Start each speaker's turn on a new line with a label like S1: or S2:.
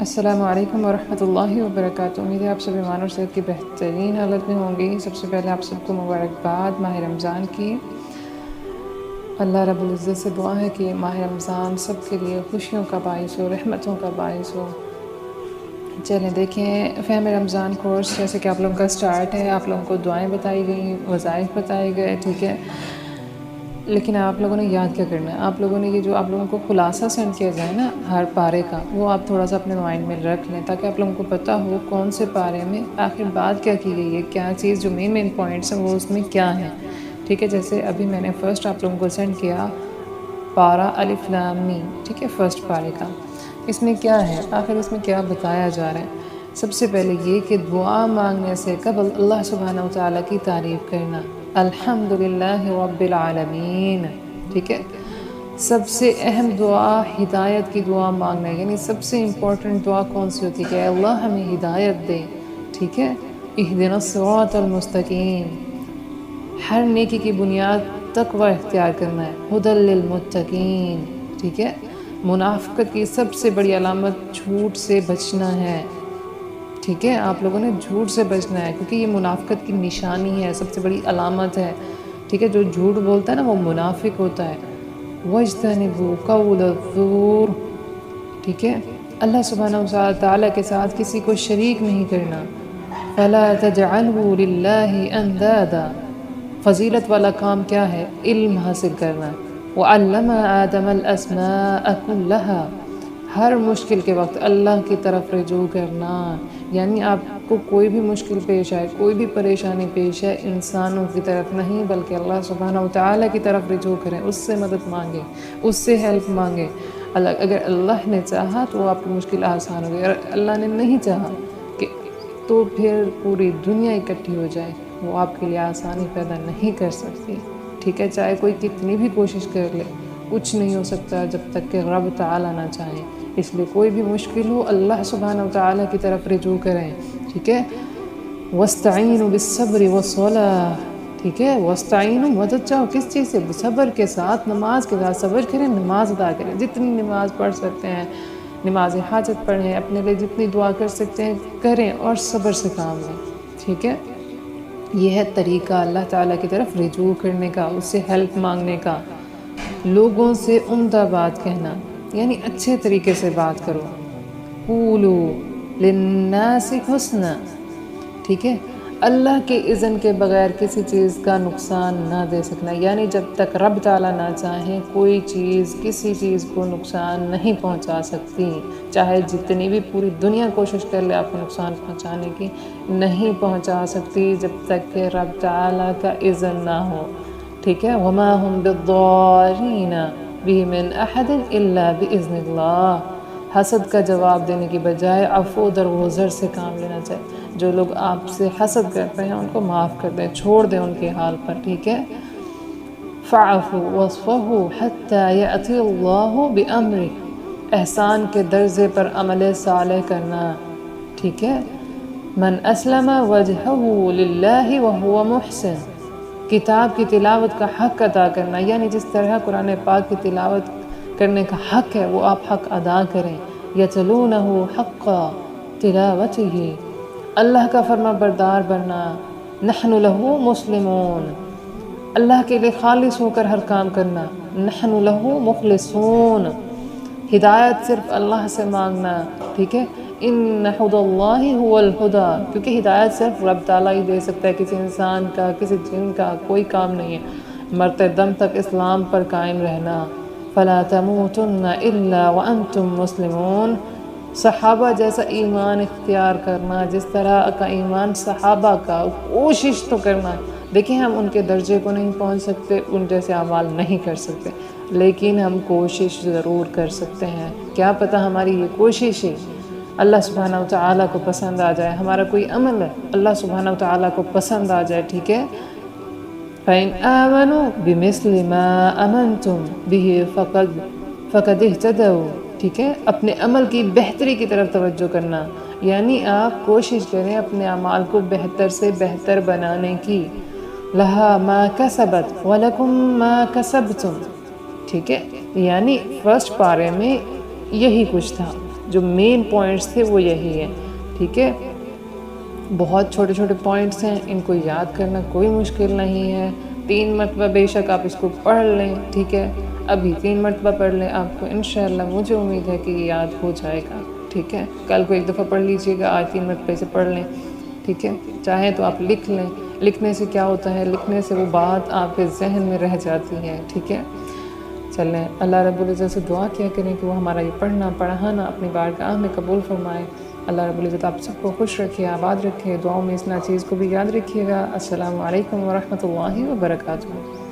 S1: السلام علیکم ورحمۃ اللہ وبرکاتہ۔ امید ہے آپ سب ایمان اور صحت کی بہترین حالت میں ہوں گے۔ سب سے پہلے آپ سب کو مبارکباد ماہ رمضان کی۔ اللہ رب العزت سے دعا ہے کہ ماہ رمضان سب کے لیے خوشیوں کا باعث ہو، رحمتوں کا باعث ہو۔ چلیں دیکھیں، فہم رمضان کورس جیسے کہ آپ لوگوں کا سٹارٹ ہے، آپ لوگوں کو دعائیں بتائی گئیں، وظائف بتائے گئے، ٹھیک ہے، لیکن آپ لوگوں نے یاد کیا کرنا ہے؟ آپ لوگوں نے یہ جو آپ لوگوں کو خلاصہ سینڈ کیا جائے نا ہر پارے کا، وہ آپ تھوڑا سا اپنے مائنڈ میں رکھ لیں تاکہ آپ لوگوں کو پتہ ہو کون سے پارے میں آخر بات کیا کی گئی ہے، کیا چیز جو مین پوائنٹس ہیں وہ اس میں کیا ہیں، ٹھیک ہے۔ جیسے ابھی میں نے فرسٹ آپ لوگوں کو سینڈ کیا پارہ الف لام میم، ٹھیک ہے، فرسٹ پارے کا۔ اس میں کیا ہے، آخر اس میں کیا بتایا جا رہا ہے؟ سب سے پہلے یہ کہ دعا مانگنے سے قبل اللہ سبحانہ و تعالیٰ کی تعریف کرنا، الحمدللہ رب العالمین، ٹھیک ہے۔ سب سے اہم دعا ہدایت کی دعا مانگنا ہے، یعنی سب سے امپورٹنٹ دعا کون سی ہوتی ہے کہ اللہ ہمیں ہدایت دے، ٹھیک ہے، اہدنا الصراط المستقیم۔ ہر نیکی کی بنیاد تقوی اختیار کرنا ہے، ھدی للمتقین، ٹھیک ہے۔ منافقت کی سب سے بڑی علامت جھوٹ سے بچنا ہے، ٹھیک ہے، آپ لوگوں نے جھوٹ سے بچنا ہے کیونکہ یہ منافقت کی نشانی ہے، سب سے بڑی علامت ہے، ٹھیک ہے۔ جو جھوٹ بولتا ہے نا وہ منافق ہوتا ہے۔ وَاجْتَنِبُوا قَوْلَ الزُّورِ، ٹھیک ہے، اللہ سبحانہ و تعالیٰ کے ساتھ کسی کو شریک نہیں کرنا۔ فَلَا تَجْعَلْهُ لِلَّهِ أَنْدَادًا، فضیلت والا کام کیا ہے؟ علم حاصل کرنا۔ وَعَلَّمَ آدَمَ الْأَسْمَاءَ كُلَّهَا، ہر مشکل کے وقت اللہ کی طرف رجوع کرنا، یعنی آپ کو کوئی بھی مشکل پیش آئے، کوئی بھی پریشانی پیش آئے، انسانوں کی طرف نہیں بلکہ اللہ سبحانہ و تعالیٰ کی طرف رجوع کریں، اس سے مدد مانگیں، اس سے ہیلپ مانگیں۔ اگر اللہ نے چاہا تو وہ آپ کی مشکل آسان ہوگی، اگر اللہ نے نہیں چاہا کہ تو پھر پوری دنیا اکٹھی ہو جائے وہ آپ کے لیے آسانی پیدا نہیں کر سکتی، ٹھیک ہے، چاہے کوئی کتنی بھی کوشش کر لے، کچھ نہیں ہو سکتا جب تک کہ رب تعالیٰ نہ چاہے۔ اس لیے کوئی بھی مشکل ہو اللہ سبحانہ و تعالیٰ کی طرف رجوع کریں، ٹھیک ہے۔ وَاسْتَعِينُوا بِالصَّبْرِ وَالصَّلَاةِ، ٹھیک ہے، وَاسْتَعِينُوا، مدد چاہو کس چیز سے؟ صبر کے ساتھ، نماز کے ساتھ صبر کریں، نماز ادا کریں، جتنی نماز پڑھ سکتے ہیں نماز حاجت پڑھیں، اپنے لیے جتنی دعا کر سکتے ہیں کریں اور صبر سے کام لیں، ٹھیک ہے۔ یہ ہے طریقہ اللہ تعالیٰ کی طرف رجوع کرنے کا، اس سے ہیلپ مانگنے کا۔ لوگوں سے عمدہ بات کہنا، یعنی اچھے طریقے سے بات کرو۔ قولوا للناس حسنا، ٹھیک ہے، اللہ کے اذن کے بغیر کسی چیز کا نقصان نہ دے سکنا، یعنی جب تک رب تعالیٰ نہ چاہیں کوئی چیز کسی چیز کو نقصان نہیں پہنچا سکتی، چاہے جتنی بھی پوری دنیا کوشش کر لے آپ کو نقصان پہنچانے کی، نہیں پہنچا سکتی جب تک کہ رب تعالیٰ کا اذن نہ ہو، ٹھیک ہے۔ وَمَا هُمْ بِالضَّارِّينَ بِهِ مِنْ أَحَدٍ إِلَّا بِإِذْنِ اللَّهِ۔ حسد کا جواب دینے کی بجائے عفو درگزر سے کام لینا چاہیے۔ جو لوگ آپ سے حسد کرتے ہیں ان کو معاف کر دیں، چھوڑ دیں ان کے حال پر، ٹھیک ہے۔ فَاعْفُوا وَاصْفَحُوا حَتَّى يَأْتِيَ اللَّهُ بِأَمْرِهِ، احسان کے درجے پر عمل صالح کرنا، ٹھیک ہے۔ مَنْ أَسْلَمَ وَجْهَهُ لِلَّهِ وَهُوَ مُحْسِنٌ، کتاب کی تلاوت کا حق ادا کرنا، یعنی جس طرح قرآن پاک کی تلاوت کرنے کا حق ہے وہ آپ حق ادا کریں۔ يَتْلُونَهُ حَقَّ تِلَاوَتِهِ، اللہ کا فرما بردار بننا۔ نحن له مسلمون، اللہ کے لیے خالص ہو کر ہر کام کرنا۔ نحن له مخلصون، ہدایت صرف اللہ سے مانگنا، ٹھیک ہے۔ ان ھدی اللہ هو الہدی، کیونکہ ہدایت صرف رب تعالیٰ ہی دے سکتا ہے، کسی انسان کا کسی جن کا کوئی کام نہیں ہے۔ مرتے دم تک اسلام پر قائم رہنا۔ فلا تموتن الا وانتم مسلمون، صحابہ جیسا ایمان اختیار کرنا، جس طرح کا ایمان صحابہ کا، کوشش تو کرنا۔ دیکھیں ہم ان کے درجے کو نہیں پہنچ سکتے، ان جیسے اعمال نہیں کر سکتے، لیکن ہم کوشش ضرور کر سکتے ہیں۔ کیا پتہ ہماری یہ کوشش ہے اللہ سبحانہ و تعالیٰ کو پسند آ جائے، ہمارا کوئی عمل ہے اللہ سبحانہ و تعالیٰ کو پسند آ جائے، ٹھیک ہے۔ فَإِنْ آمَنُوا بِمِثْلِ مَا آمَنْتُمْ بِهِ فَقَدِ اهْتَدَوْا، ٹھیک ہے۔ اپنے عمل کی بہتری کی طرف توجہ کرنا، یعنی آپ کوشش کریں اپنے اعمال کو بہتر سے بہتر بنانے کی۔ لَهَا مَا كَسَبَتْ وَلَكُمْ مَا كَسَبْتُمْ، ٹھیک ہے، یعنی فرسٹ پارے میں یہی کچھ تھا جو مین پوائنٹس تھے وہ یہی ہیں، ٹھیک ہے؟ بہت چھوٹے چھوٹے پوائنٹس ہیں، ان کو یاد کرنا کوئی مشکل نہیں ہے، 3 مرتبہ بے شک آپ اس کو پڑھ لیں، ٹھیک ہے؟ ابھی 3 مرتبہ پڑھ لیں، آپ کو انشاءاللہ مجھے امید ہے کہ یہ یاد ہو جائے گا، ٹھیک ہے؟ کل کو ایک دفعہ پڑھ لیجئے گا، آج 3 مرتبہ اسے پڑھ لیں، ٹھیک ہے؟ چاہیں تو آپ لکھ لیں، لکھنے سے کیا ہوتا ہے، لکھنے سے وہ بات آپ کے ذہن میں رہ جاتی ہے، ٹھیک ہے؟ چلیں، اللہ رب العزت سے دعا کیا کریں کہ وہ ہمارا یہ پڑھنا پڑھانا اپنی بارگاہ میں قبول فرمائے۔ اللہ رب العزت آپ سب کو خوش رکھے، آباد رکھے، دعاؤں میں اس ناچیز کو بھی یاد رکھیے گا۔ السلام علیکم ورحمۃ اللہ وبرکاتہ۔